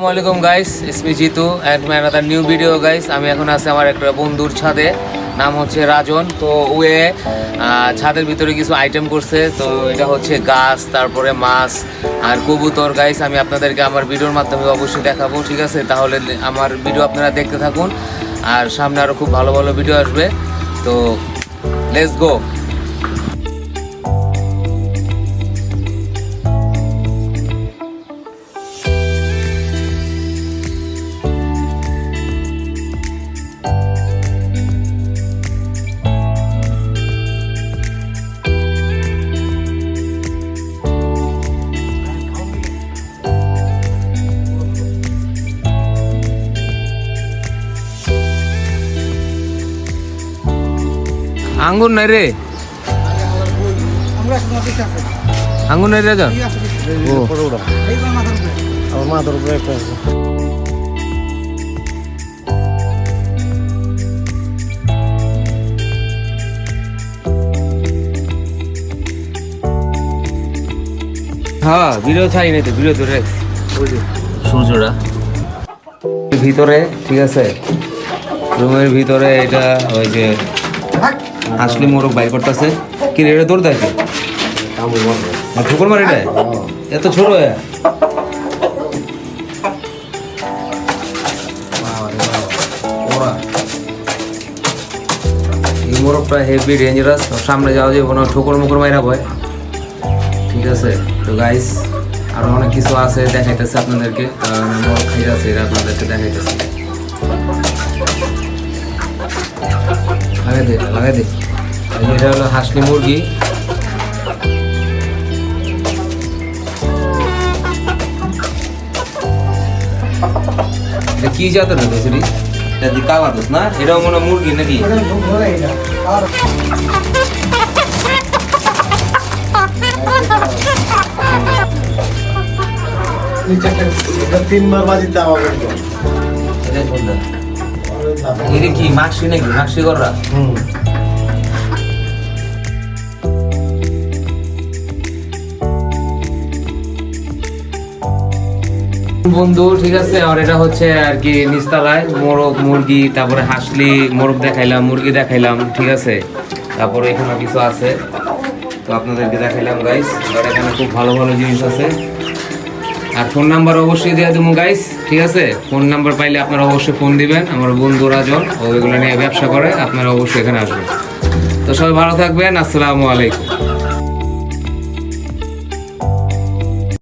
আসসালামু আলাইকুম guys, it's me Jitu and my another new video guys. আমি এখন আছি আমার একটা বন্ধুর ছাদে, নাম হচ্ছে রাজন। তো ওয়ে ছাদের ভিতরে কিছু আইটেম করছে। তো এটা হচ্ছে গাছ, তারপরে মাছ আর কবুতর গাইস। আমি আপনাদেরকে আমার ভিডিওর মাধ্যমে অবশ্যই দেখাবো, ঠিক আছে? তাহলে আমার ভিডিও আপনারা দেখতে থাকুন, আর সামনে আরও খুব ভালো ভালো ভিডিও আসবে। তো লেটস গো। আঙ্গুর নাই রে, আঙ্গুর নাই রে। হ্যাঁ, ভিডিও ছাড়ি নাই তো, ভিডিও ধরে সূর্যটা ভিতরে, ঠিক আছে? রুমের ভিতরে এটা ওই যে আসলে মোরগ বাইর করতেছে। কি রে, এটা দৌড় দেখে ঠুকুর মার, এটা এত ছোট এই মোরগটা হেভি ডেঞ্জারাস। সামনে যাওয়া যাবে কোনো ঠুকুর মুকুর মাইরা ভয়, ঠিক আছে? তো গাইস আরো অনেক কিছু আছে, দেখাইতেছে আপনাদেরকে। মোরগ খাইতেছে, এটা আপনাদেরকে দেখাইতেছে। লাগাই দে। এটা হলো হাঁসলি মুরগি। এটা কি জাতের বেশি? এটা দি কাওয়াদোস না? এটাও মনে মুরগি নাকি? তিনবার বাজি দেওয়া হবে। এটা কি মাক্সি নাকি? মাক্সি কররা? বন্ধু, ঠিক আছে? আর এটা হচ্ছে আর কি নিচতলায় মোরগ, মুরগি, তারপরে হাঁসলি মোরগ দেখাইলাম, মুরগি দেখাইলাম, ঠিক আছে? তারপরে এখানে কিছু আছে, তো আপনাদেরকে দেখাইলাম গাইস। আর এখানে খুব ভালো ভালো জিনিস আছে। আর ফোন নাম্বার অবশ্যই দিয়ে দেবো গাইস, ঠিক আছে? ফোন নাম্বার পাইলে আপনারা অবশ্যই ফোন দিবেন। আমার বন্ধু রাজন ও এগুলো নিয়ে ব্যবসা করে, আপনারা অবশ্যই এখানে আসবেন। তো সবাই ভালো থাকবেন, আসসালামু আলাইকুম।